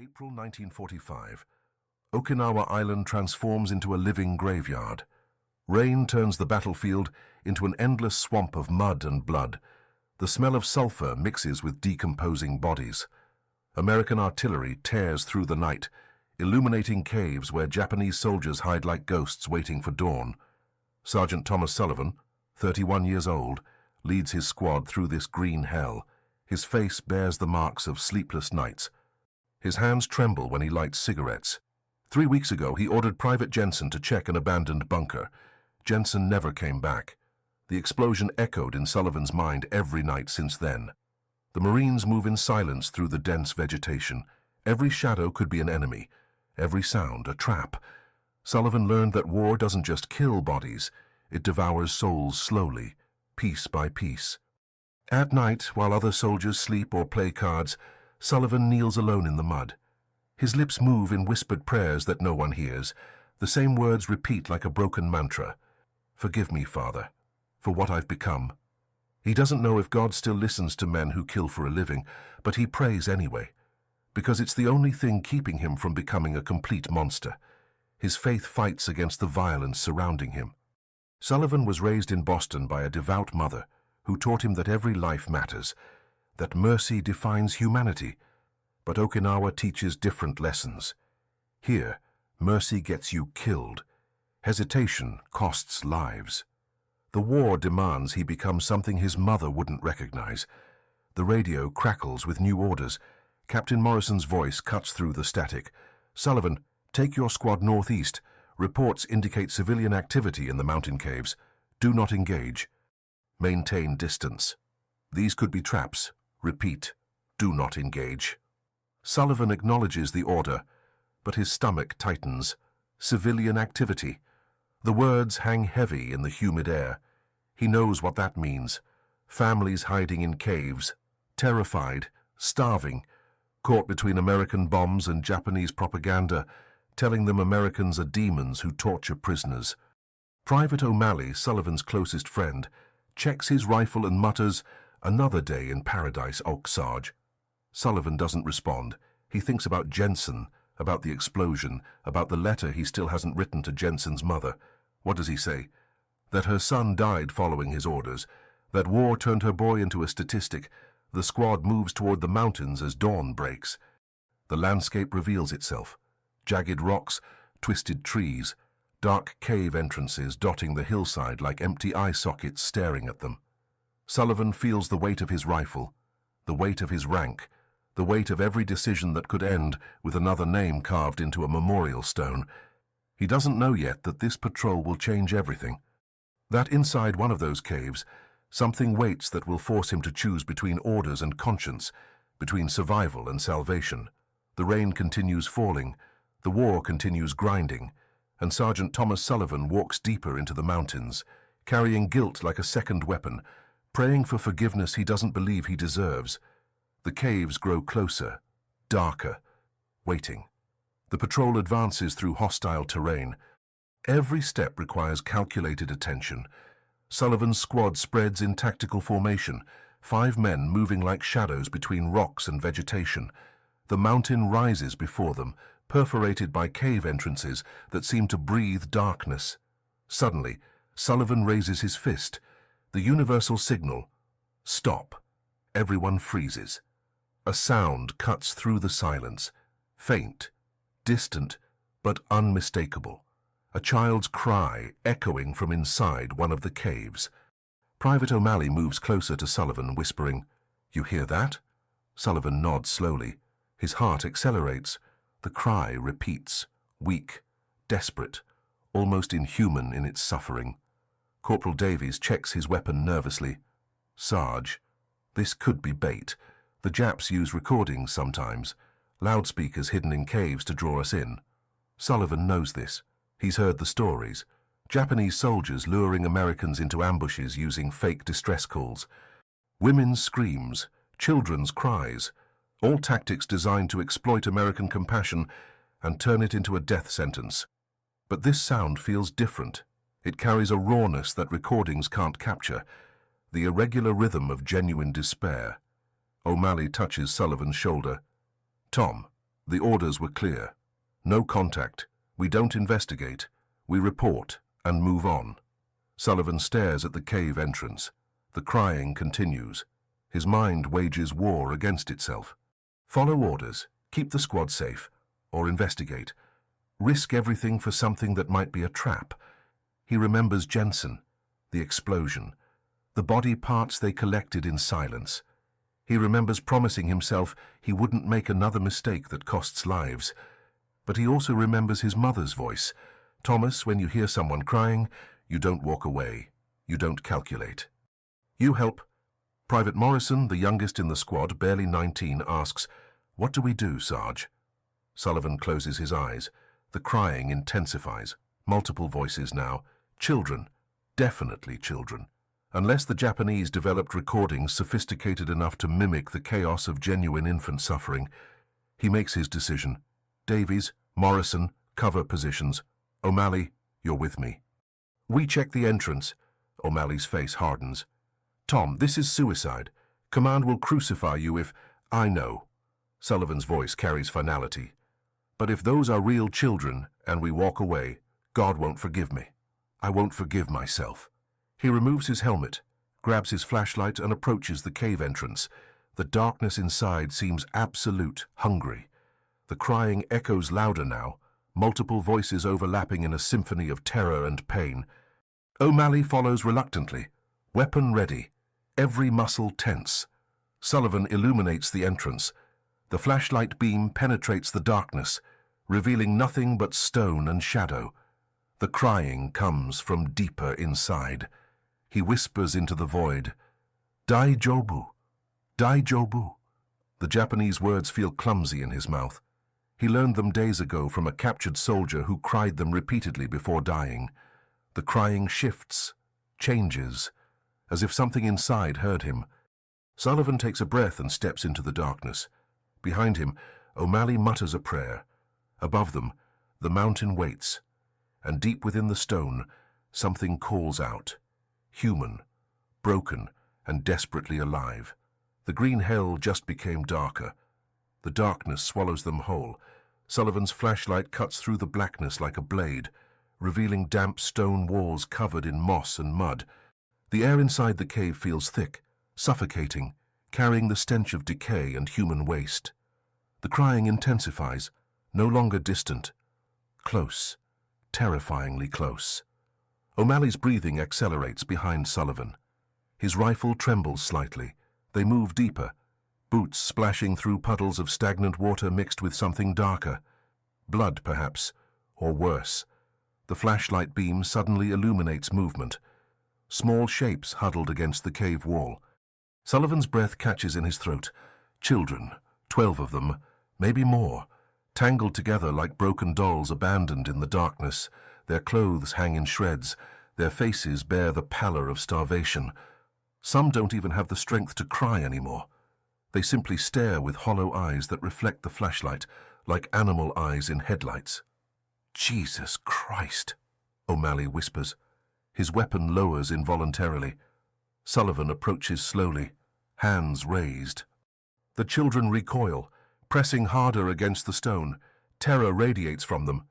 April 1945. Okinawa Island transforms into a living graveyard. Rain turns the battlefield into an endless swamp of mud and blood. The smell of sulfur mixes with decomposing bodies. American artillery tears through the night, illuminating caves where Japanese soldiers hide like ghosts waiting for dawn. Sergeant Thomas Sullivan, 31 years old, leads his squad through this green hell. His face bears the marks of sleepless nights. His hands tremble when he lights cigarettes. 3 weeks ago, he ordered Private Jensen to check an abandoned bunker. Jensen never came back. The explosion echoed in Sullivan's mind every night since then. The Marines move in silence through the dense vegetation. Every shadow could be an enemy, every sound a trap. Sullivan learned that war doesn't just kill bodies, it devours souls slowly, piece by piece. At night, while other soldiers sleep or play cards, Sullivan kneels alone in the mud. His lips move in whispered prayers that no one hears. The same words repeat like a broken mantra. Forgive me, Father, for what I've become. He doesn't know if God still listens to men who kill for a living, but he prays anyway, because it's the only thing keeping him from becoming a complete monster. His faith fights against the violence surrounding him. Sullivan was raised in Boston by a devout mother who taught him that every life matters, that mercy defines humanity, but Okinawa teaches different lessons. Here, mercy gets you killed. Hesitation costs lives. The war demands he become something his mother wouldn't recognize. The radio crackles with new orders. Captain Morrison's voice cuts through the static. Sullivan, take your squad northeast. Reports indicate civilian activity in the mountain caves. Do not engage. Maintain distance. These could be traps. Repeat, do not engage. Sullivan acknowledges the order, but his stomach tightens. Civilian activity. The words hang heavy in the humid air. He knows what that means. Families hiding in caves, terrified, starving, caught between American bombs and Japanese propaganda, telling them Americans are demons who torture prisoners. Private O'Malley, Sullivan's closest friend, checks his rifle and mutters, "Another day in paradise, Sarge." Sullivan doesn't respond. He thinks about Jensen, about the explosion, about the letter he still hasn't written to Jensen's mother. What does he say? That her son died following his orders, that war turned her boy into a statistic. The squad moves toward the mountains as dawn breaks. The landscape reveals itself. Jagged rocks, twisted trees, dark cave entrances dotting the hillside like empty eye sockets staring at them. Sullivan feels the weight of his rifle, the weight of his rank, the weight of every decision that could end with another name carved into a memorial stone. He doesn't know yet that this patrol will change everything. That inside one of those caves, something waits that will force him to choose between orders and conscience, between survival and salvation. The rain continues falling, the war continues grinding, and Sergeant Thomas Sullivan walks deeper into the mountains, carrying guilt like a second weapon, praying for forgiveness he doesn't believe he deserves. The caves grow closer, darker, waiting. The patrol advances through hostile terrain. Every step requires calculated attention. Sullivan's squad spreads in tactical formation, 5 men moving like shadows between rocks and vegetation. The mountain rises before them, perforated by cave entrances that seem to breathe darkness. Suddenly, Sullivan raises his fist. The universal signal. Stop. Everyone freezes. A sound cuts through the silence. Faint, distant, but unmistakable. A child's cry echoing from inside one of the caves. Private O'Malley moves closer to Sullivan, whispering, "You hear that?" Sullivan nods slowly. His heart accelerates. The cry repeats, weak, desperate, almost inhuman in its suffering. Corporal Davies checks his weapon nervously. "Sarge, this could be bait. The Japs use recordings sometimes, loudspeakers hidden in caves to draw us in." Sullivan knows this. He's heard the stories. Japanese soldiers luring Americans into ambushes using fake distress calls. Women's screams, children's cries, all tactics designed to exploit American compassion and turn it into a death sentence. But this sound feels different. It carries a rawness that recordings can't capture, the irregular rhythm of genuine despair. O'Malley touches Sullivan's shoulder. "Tom, The orders were clear. No contact. We don't investigate. We report and move on. Sullivan stares at the cave entrance. The crying continues. His mind wages war against itself. Follow orders, keep the squad safe, or investigate. Risk everything for something that might be a trap. He remembers Jensen, the explosion, the body parts they collected in silence. He remembers promising himself he wouldn't make another mistake that costs lives. But he also remembers his mother's voice. Thomas, when you hear someone crying, you don't walk away. You don't calculate. You help. Private Morrison, the youngest in the squad, barely 19, asks, "What do we do, Sarge?" Sullivan closes his eyes. The crying intensifies. Multiple voices now. Children. Definitely children. Unless the Japanese developed recordings sophisticated enough to mimic the chaos of genuine infant suffering. He makes his decision. Davies, Morrison, cover positions. O'Malley, you're with me. We check the entrance. O'Malley's face hardens. Tom, this is suicide. Command will crucify you if... I know. Sullivan's voice carries finality. But if those are real children and we walk away, God won't forgive me. I won't forgive myself. He removes his helmet, grabs his flashlight and approaches the cave entrance. The darkness inside seems absolute, hungry. The crying echoes louder now, multiple voices overlapping in a symphony of terror and pain. O'Malley follows reluctantly, weapon ready, every muscle tense. Sullivan illuminates the entrance. The flashlight beam penetrates the darkness, revealing nothing but stone and shadow. The crying comes from deeper inside. He whispers into the void, Daijobu, Daijobu. The Japanese words feel clumsy in his mouth. He learned them days ago from a captured soldier who cried them repeatedly before dying. The crying shifts, changes, as if something inside heard him. Sullivan takes a breath and steps into the darkness. Behind him, O'Malley mutters a prayer. Above them, the mountain waits, and deep within the stone, something calls out. Human, broken, and desperately alive. The green hell just became darker. The darkness swallows them whole. Sullivan's flashlight cuts through the blackness like a blade, revealing damp stone walls covered in moss and mud. The air inside the cave feels thick, suffocating, carrying the stench of decay and human waste. The crying intensifies, no longer distant. Close, terrifyingly close. O'Malley's breathing accelerates behind Sullivan. His rifle trembles slightly. They move deeper, boots splashing through puddles of stagnant water mixed with something darker. Blood, perhaps, or worse. The flashlight beam suddenly illuminates movement. Small shapes huddled against the cave wall. Sullivan's breath catches in his throat. Children, 12 of them, maybe more, tangled together like broken dolls abandoned in the darkness. Their clothes hang in shreds. Their faces bear the pallor of starvation. Some don't even have the strength to cry anymore. They simply stare with hollow eyes that reflect the flashlight, like animal eyes in headlights. Jesus Christ, O'Malley whispers. His weapon lowers involuntarily. Sullivan approaches slowly, hands raised. The children recoil, pressing harder against the stone. Terror radiates from them.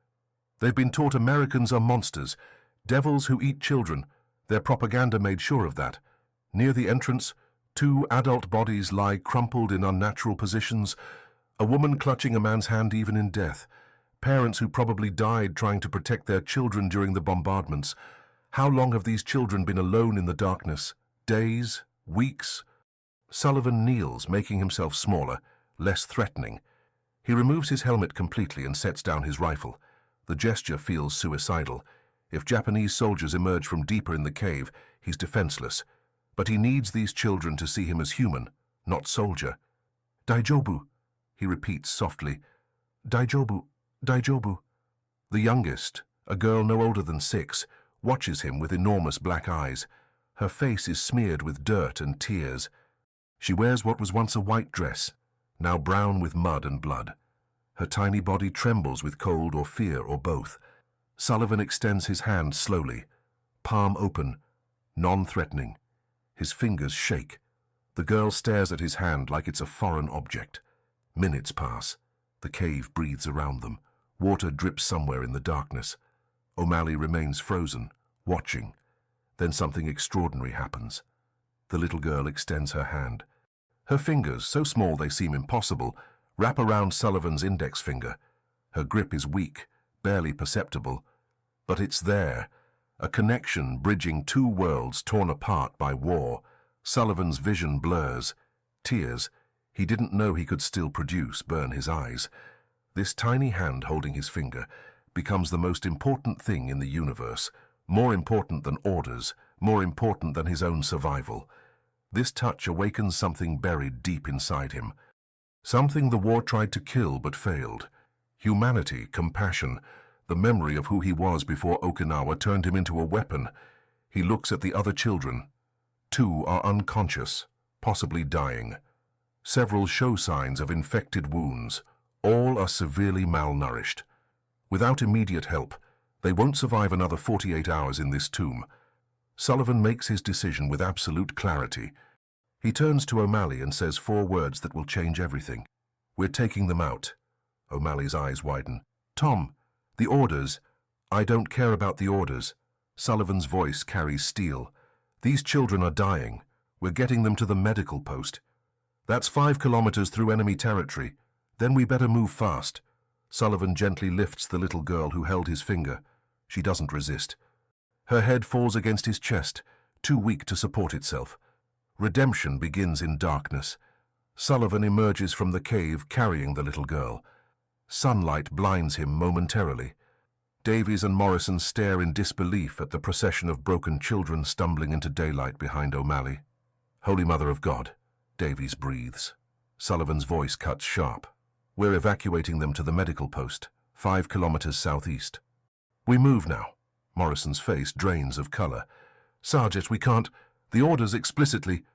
They've been taught Americans are monsters, devils who eat children. Their propaganda made sure of that. Near the entrance, 2 adult bodies lie crumpled in unnatural positions, a woman clutching a man's hand even in death. Parents who probably died trying to protect their children during the bombardments. How long have these children been alone in the darkness? Days? Weeks? Sullivan kneels, making himself smaller, less threatening. He removes his helmet completely and sets down his rifle. The gesture feels suicidal. If Japanese soldiers emerge from deeper in the cave, he's defenseless. But he needs these children to see him as human, not soldier. Daijobu, he repeats softly. Daijobu, Daijobu. The youngest, a girl no older than 6, watches him with enormous black eyes. Her face is smeared with dirt and tears. She wears what was once a white dress, now brown with mud and blood. Her tiny body trembles with cold or fear or both. Sullivan extends his hand slowly, palm open, non-threatening. His fingers shake. The girl stares at his hand like it's a foreign object. Minutes pass. The cave breathes around them. Water drips somewhere in the darkness. O'Malley remains frozen, watching. Then something extraordinary happens. The little girl extends her hand. Her fingers, so small they seem impossible, wrap around Sullivan's index finger. Her grip is weak, barely perceptible, but it's there, a connection bridging two worlds torn apart by war. Sullivan's vision blurs. Tears, he didn't know he could still produce, burn his eyes. This tiny hand holding his finger becomes the most important thing in the universe, more important than orders, more important than his own survival. This touch awakens something buried deep inside him. Something the war tried to kill but failed. Humanity, compassion, the memory of who he was before Okinawa turned him into a weapon. He looks at the other children. 2 are unconscious, possibly dying. Several show signs of infected wounds. All are severely malnourished. Without immediate help, they won't survive another 48 hours in this tomb. Sullivan makes his decision with absolute clarity. He turns to O'Malley and says 4 words that will change everything. "We're taking them out." O'Malley's eyes widen. "Tom, the orders." "I don't care about the orders." Sullivan's voice carries steel. "These children are dying. We're getting them to the medical post. That's 5 kilometers through enemy territory. Then we better move fast." Sullivan gently lifts the little girl who held his finger. She doesn't resist. Her head falls against his chest, too weak to support itself. Redemption begins in darkness. Sullivan emerges from the cave carrying the little girl. Sunlight blinds him momentarily. Davies and Morrison stare in disbelief at the procession of broken children stumbling into daylight behind O'Malley. "Holy Mother of God," Davies breathes. Sullivan's voice cuts sharp. "We're evacuating them to the medical post, 5 kilometers southeast." "We move now." Morrison's face drains of color. "Sergeant, we can't. The orders explicitly—"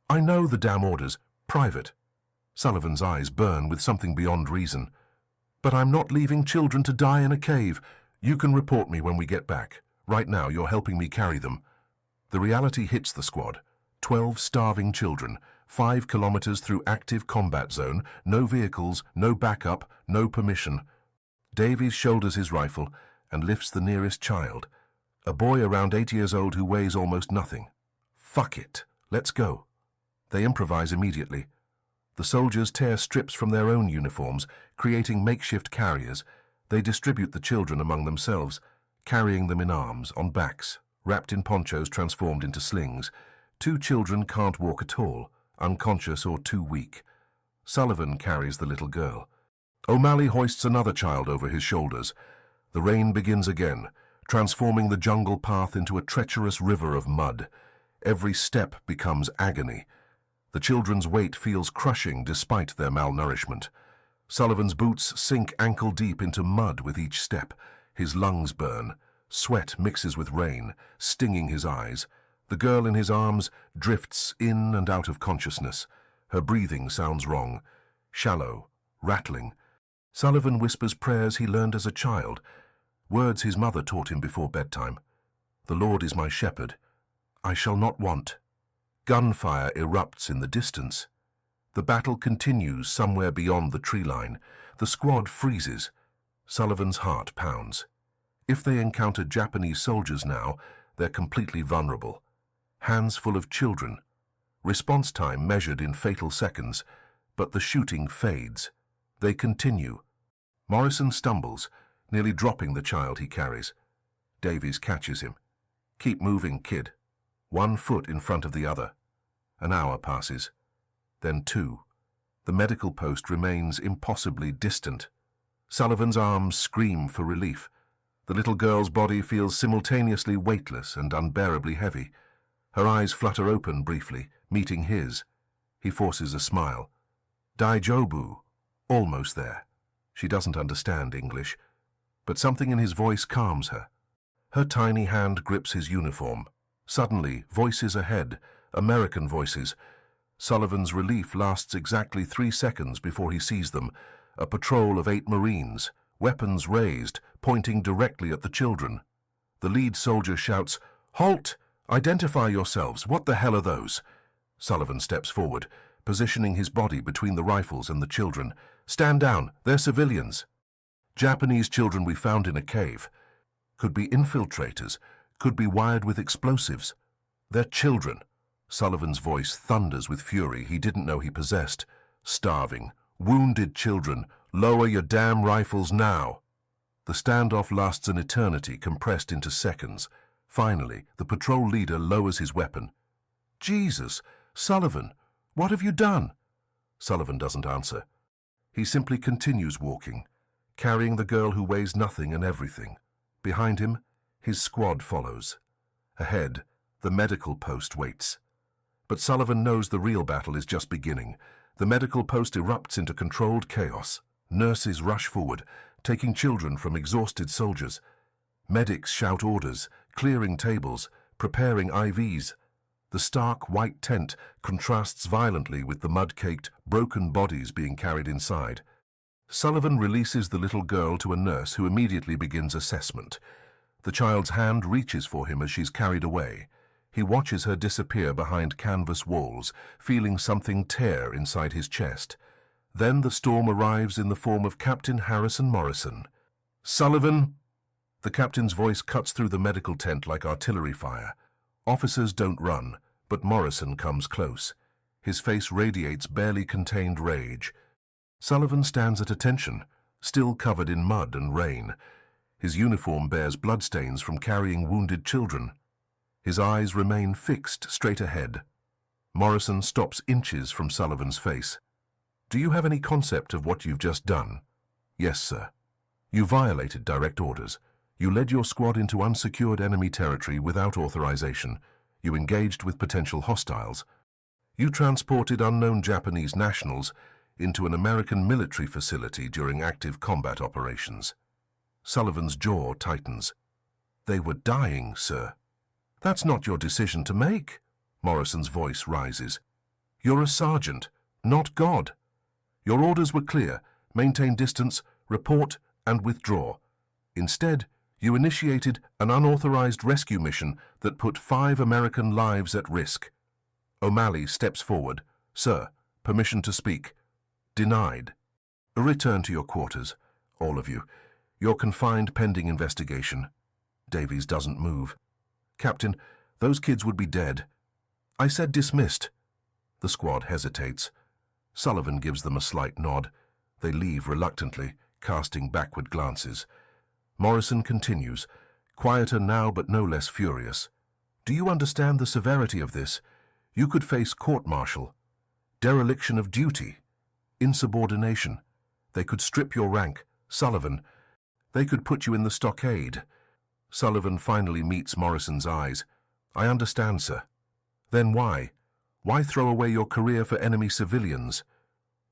"I know the damn orders. Private." Sullivan's eyes burn with something beyond reason. "But I'm not leaving children to die in a cave. You can report me when we get back. Right now, you're helping me carry them." The reality hits the squad. 12 starving children, 5 kilometers through active combat zone, no vehicles, no backup, no permission. Davies shoulders his rifle and lifts the nearest child, a boy around 8 years old who weighs almost nothing. "Fuck it, let's go." They improvise immediately. The soldiers tear strips from their own uniforms, creating makeshift carriers. They distribute the children among themselves, carrying them in arms, on backs, wrapped in ponchos transformed into slings. 2 children can't walk at all, unconscious or too weak. Sullivan carries the little girl. O'Malley hoists another child over his shoulders. The rain begins again, transforming the jungle path into a treacherous river of mud. Every step becomes agony. The children's weight feels crushing despite their malnourishment. Sullivan's boots sink ankle-deep into mud with each step. His lungs burn. Sweat mixes with rain, stinging his eyes. The girl in his arms drifts in and out of consciousness. Her breathing sounds wrong, shallow, rattling. Sullivan whispers prayers he learned as a child, words his mother taught him before bedtime. "The Lord is my shepherd. I shall not want." Gunfire erupts in the distance. The battle continues somewhere beyond the tree line. The squad freezes. Sullivan's heart pounds. If they encounter Japanese soldiers now, they're completely vulnerable. Hands full of children. Response time measured in fatal seconds, but the shooting fades. They continue. Morrison stumbles, nearly dropping the child he carries. Davies catches him. "Keep moving, kid." 1 foot in front of the other. An hour passes. Then 2. The medical post remains impossibly distant. Sullivan's arms scream for relief. The little girl's body feels simultaneously weightless and unbearably heavy. Her eyes flutter open briefly, meeting his. He forces a smile. "Daijobu." Almost there. She doesn't understand English, but something in his voice calms her. Her tiny hand grips his uniform. Suddenly, voices ahead, American voices. Sullivan's relief lasts exactly 3 seconds before he sees them. A patrol of 8 Marines, weapons raised, pointing directly at the children. The lead soldier shouts, "Halt! Identify yourselves! What the hell are those?" Sullivan steps forward, positioning his body between the rifles and the children. "Stand down, they're civilians." "Japanese children we found in a cave. Could be infiltrators, could be wired with explosives. They're children." Sullivan's voice thunders with fury he didn't know he possessed. "Starving, wounded children, lower your damn rifles now." The standoff lasts an eternity compressed into seconds. Finally, the patrol leader lowers his weapon. "Jesus, Sullivan, what have you done?" Sullivan doesn't answer. He simply continues walking, carrying the girl who weighs nothing and everything. Behind him, his squad follows. Ahead, the medical post waits. But Sullivan knows the real battle is just beginning. The medical post erupts into controlled chaos. Nurses rush forward, taking children from exhausted soldiers. Medics shout orders, clearing tables, preparing IVs. The stark white tent contrasts violently with the mud-caked, broken bodies being carried inside. Sullivan releases the little girl to a nurse who immediately begins assessment. The child's hand reaches for him as she's carried away. He watches her disappear behind canvas walls, feeling something tear inside his chest. Then the storm arrives in the form of Captain Harrison Morrison. "Sullivan!" The captain's voice cuts through the medical tent like artillery fire. Officers don't run, but Morrison comes close. His face radiates barely contained rage. Sullivan stands at attention, still covered in mud and rain. His uniform bears bloodstains from carrying wounded children. His eyes remain fixed straight ahead. Morrison stops inches from Sullivan's face. "Do you have any concept of what you've just done?" "Yes, sir." "You violated direct orders. You led your squad into unsecured enemy territory without authorization. You engaged with potential hostiles. You transported unknown Japanese nationals into an American military facility during active combat operations." Sullivan's jaw tightens. "They were dying, sir." "That's not your decision to make." Morrison's voice rises. "You're a sergeant, not God. Your orders were clear: maintain distance, report, and withdraw. Instead, you initiated an unauthorized rescue mission that put 5 American lives at risk." O'Malley steps forward. "Sir, permission to speak." "Denied. Return to your quarters, all of you. You're confined pending investigation." Davies doesn't move. "Captain, those kids would be dead." "I said dismissed." The squad hesitates. Sullivan gives them a slight nod. They leave reluctantly, casting backward glances. Morrison continues, quieter now but no less furious. "Do you understand the severity of this? You could face court-martial, dereliction of duty, insubordination. They could strip your rank, Sullivan. They could put you in the stockade." Sullivan finally meets Morrison's eyes. "I understand, sir." "Then why? Why throw away your career for enemy civilians?"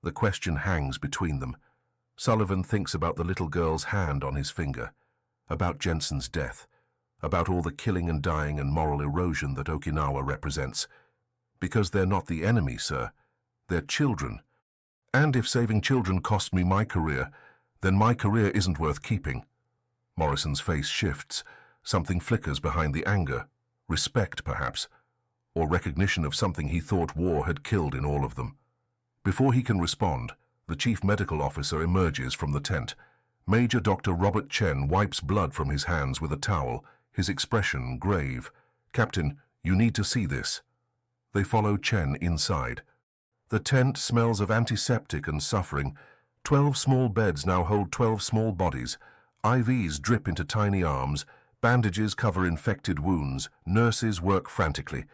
The question hangs between them. Sullivan thinks about the little girl's hand on his finger, about Jensen's death, about all the killing and dying and moral erosion that Okinawa represents. "Because they're not the enemy, sir. They're children. And if saving children cost me my career, then my career isn't worth keeping." Morrison's face shifts. Something flickers behind the anger. Respect, perhaps, or recognition of something he thought war had killed in all of them. Before he can respond, the chief medical officer emerges from the tent. Major Dr. Robert Chen wipes blood from his hands with a towel, his expression grave. "Captain, you need to see this." They follow Chen inside. The tent smells of antiseptic and suffering. 12 small beds now hold 12 small bodies. IVs drip into tiny arms. Bandages cover infected wounds. Nurses work frantically.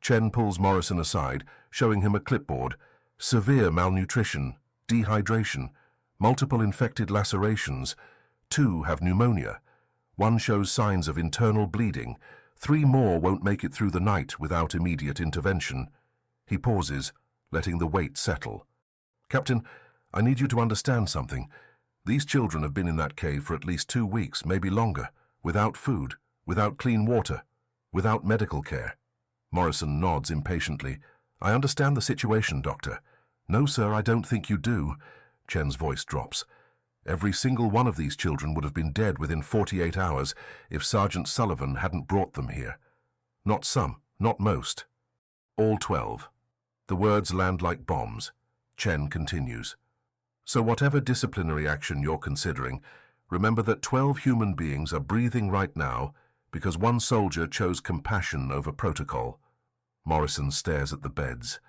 Chen pulls Morrison aside, showing him a clipboard. Severe malnutrition, dehydration, multiple infected lacerations. 2 have pneumonia. 1 shows signs of internal bleeding. 3 more won't make it through the night without immediate intervention. He pauses, letting the weight settle. "Captain, I need you to understand something. These children have been in that cave for at least 2 weeks, maybe longer, without food, without clean water, without medical care." Morrison nods impatiently. "I understand the situation, Doctor." "No, sir, I don't think you do." Chen's voice drops. "Every single one of these children would have been dead within 48 hours if Sergeant Sullivan hadn't brought them here. Not some, not most. All 12. The words land like bombs. Chen continues. So whatever disciplinary action you're considering, remember that 12 human beings are breathing right now because one soldier chose compassion over protocol. Morrison stares at the beds,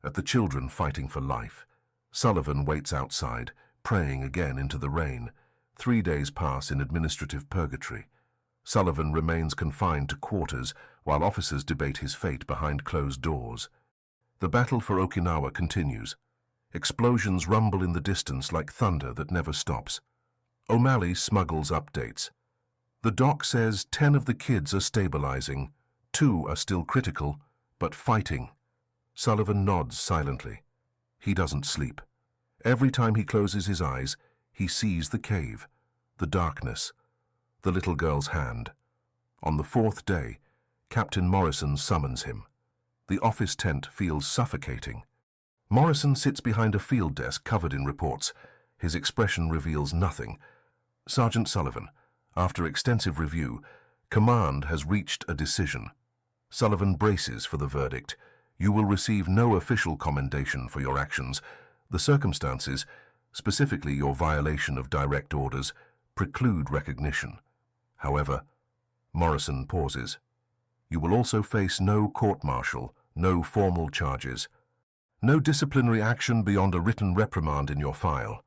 at the children fighting for life. Sullivan waits outside, praying again into the rain. 3 days pass in administrative purgatory. Sullivan remains confined to quarters while officers debate his fate behind closed doors. The battle for Okinawa continues. Explosions rumble in the distance like thunder that never stops. O'Malley smuggles updates. The doc says 10 of the kids are stabilizing, 2 are still critical, but fighting. Sullivan nods silently. He doesn't sleep. Every time he closes his eyes, he sees the cave, the darkness, the little girl's hand. On the 4th day, Captain Morrison summons him. The office tent feels suffocating. Morrison sits behind a field desk covered in reports. His expression reveals nothing. Sergeant Sullivan, after extensive review, command has reached a decision. Sullivan braces for the verdict. You will receive no official commendation for your actions. The circumstances, specifically your violation of direct orders, preclude recognition. However, Morrison pauses. You will also face no court-martial, no formal charges. No disciplinary action beyond a written reprimand in your file.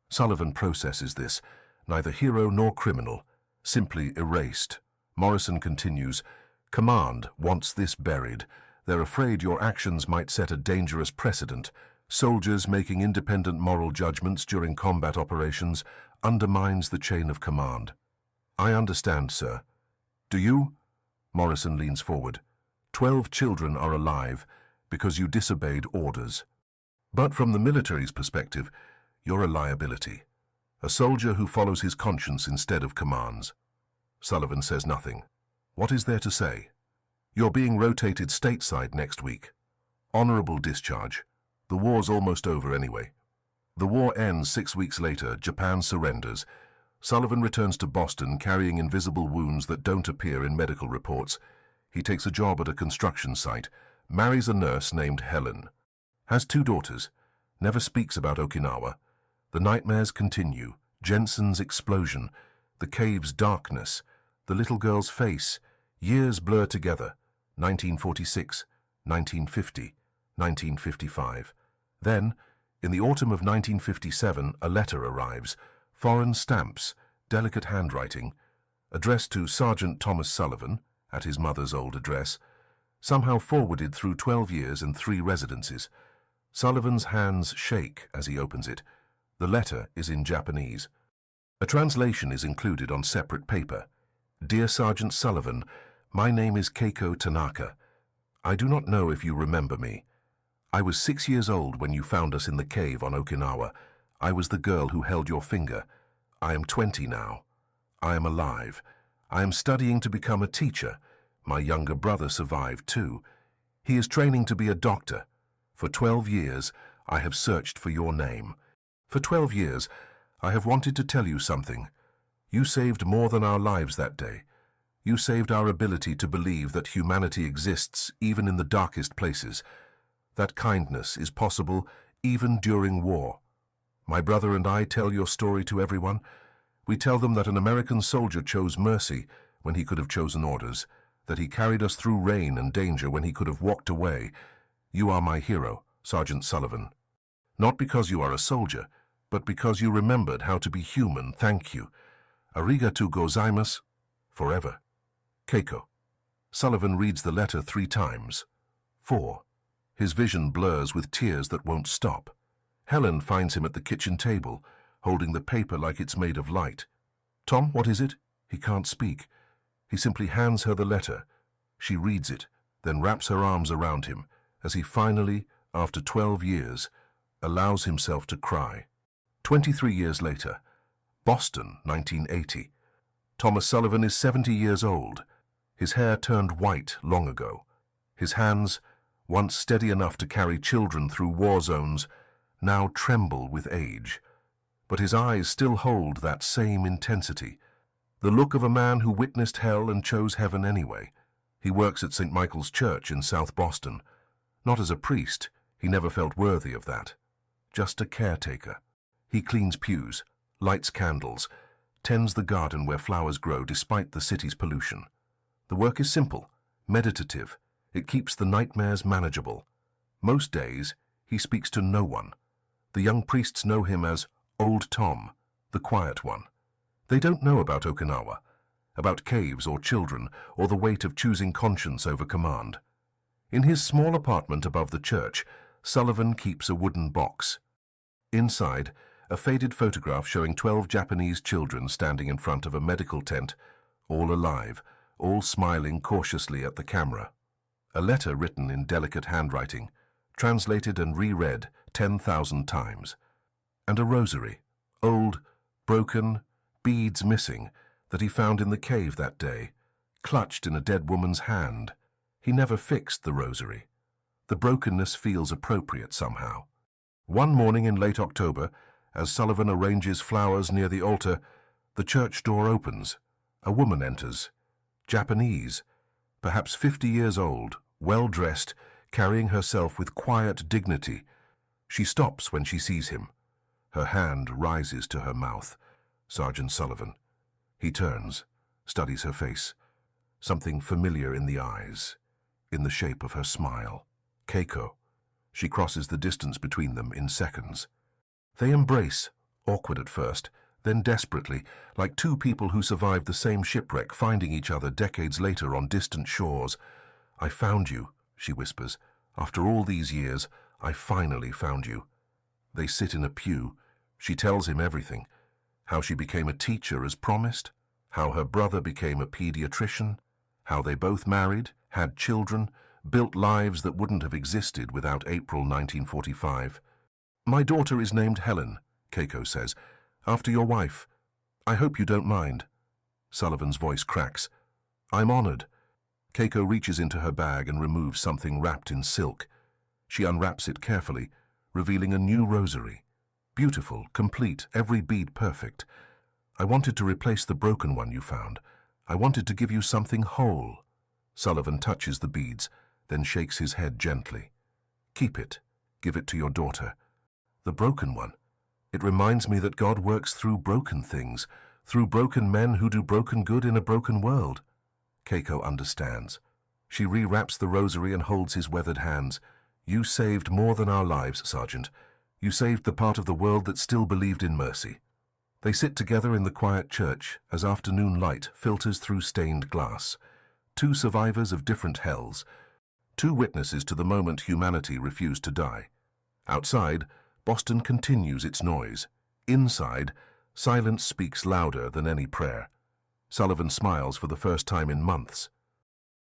Sullivan processes this, neither hero nor criminal, simply erased. Morrison continues, Command wants this buried. They're afraid your actions might set a dangerous precedent. Soldiers making independent moral judgments during combat operations undermines the chain of command. I understand, sir. Do you? Morrison leans forward. 12 children are alive because you disobeyed orders. But from the military's perspective, you're a liability. A soldier who follows his conscience instead of commands. Sullivan says nothing. What is there to say? You're being rotated stateside next week. Honorable discharge. The war's almost over anyway. The war ends 6 weeks later. Japan surrenders. Sullivan returns to Boston carrying invisible wounds that don't appear in medical reports. He takes a job at a construction site, marries a nurse named Helen, has 2 daughters, never speaks about Okinawa. The nightmares continue. Jensen's explosion, the cave's darkness, the little girl's face. Years blur together. 1946, 1950, 1955. Then, in the autumn of 1957, a letter arrives. Foreign stamps, delicate handwriting, addressed to Sergeant Thomas Sullivan, at his mother's old address, somehow forwarded through 12 years and 3 residencies. Sullivan's hands shake as he opens it. The letter is in Japanese. A translation is included on separate paper. Dear Sergeant Sullivan, my name is Keiko Tanaka. I do not know if you remember me. I was 6 years old when you found us in the cave on Okinawa. I was the girl who held your finger. I am 20 now. I am alive. I am studying to become a teacher. My younger brother survived too. He is training to be a doctor. For 12 years, I have searched for your name. For 12 years, I have wanted to tell you something. You saved more than our lives that day. You saved our ability to believe that humanity exists even in the darkest places. That kindness is possible even during war. My brother and I tell your story to everyone. We tell them that an American soldier chose mercy when he could have chosen orders, that he carried us through rain and danger when he could have walked away. You are my hero, Sergeant Sullivan. Not because you are a soldier, but because you remembered how to be human. Thank you. Arigatou gozaimasu. Forever. Keiko. Sullivan reads the letter 3 times. 4. His vision blurs with tears that won't stop. Helen finds him at the kitchen table, holding the paper like it's made of light. Tom, what is it? He can't speak. He simply hands her the letter. She reads it, then wraps her arms around him, as he finally, after 12 years, allows himself to cry. 23 years later, Boston, 1980. Thomas Sullivan is 70 years old. His hair turned white long ago. His hands, once steady enough to carry children through war zones, now tremble with age. But his eyes still hold that same intensity, the look of a man who witnessed hell and chose heaven anyway. He works at St. Michael's Church in South Boston. Not as a priest, He never felt worthy of that. Just a caretaker. He cleans pews, lights candles, tends the garden where flowers grow despite the city's pollution. The work is simple, meditative. It keeps the nightmares manageable. Most days, he speaks to no one. The young priests know him as Old Tom, the quiet one. They don't know about Okinawa, about caves or children, or the weight of choosing conscience over command. In his small apartment above the church, Sullivan keeps a wooden box. Inside, a faded photograph showing 12 Japanese children standing in front of a medical tent, all alive, all smiling cautiously at the camera. A letter written in delicate handwriting, translated and reread 10,000 times. And a rosary, old, broken, beads missing, that he found in the cave that day, clutched in a dead woman's hand. He never fixed the rosary. The brokenness feels appropriate somehow. One morning in late October, as Sullivan arranges flowers near the altar, the church door opens. A woman enters. Japanese, perhaps 50 years old, well-dressed, carrying herself with quiet dignity. She stops when she sees him. Her hand rises to her mouth. Sergeant Sullivan. He turns, studies her face. Something familiar in the eyes, in the shape of her smile. Keiko. She crosses the distance between them in seconds. They embrace, awkward at first, then desperately, like two people who survived the same shipwreck, finding each other decades later on distant shores. "I found you," she whispers. "After all these years, I finally found you." They sit in a pew. She tells him everything. How she became a teacher as promised, how her brother became a pediatrician, how they both married, had children, built lives that wouldn't have existed without April 1945. "My daughter is named Helen," Keiko says, "after your wife. I hope you don't mind." Sullivan's voice cracks. "I'm honored." Keiko reaches into her bag and removes something wrapped in silk. She unwraps it carefully, revealing a new rosary. Beautiful, complete, every bead perfect. "I wanted to replace the broken one you found. I wanted to give you something whole." Sullivan touches the beads, then shakes his head gently. "Keep it. Give it to your daughter." "The broken one. It reminds me that God works through broken things, through broken men who do broken good in a broken world." Keiko understands. She rewraps the rosary and holds his weathered hands. "You saved more than our lives, Sergeant. You saved the part of the world that still believed in mercy." They sit together in the quiet church as afternoon light filters through stained glass. Two survivors of different hells. Two witnesses to the moment humanity refused to die. Outside, Boston continues its noise. Inside, silence speaks louder than any prayer. Sullivan smiles for the first time in months.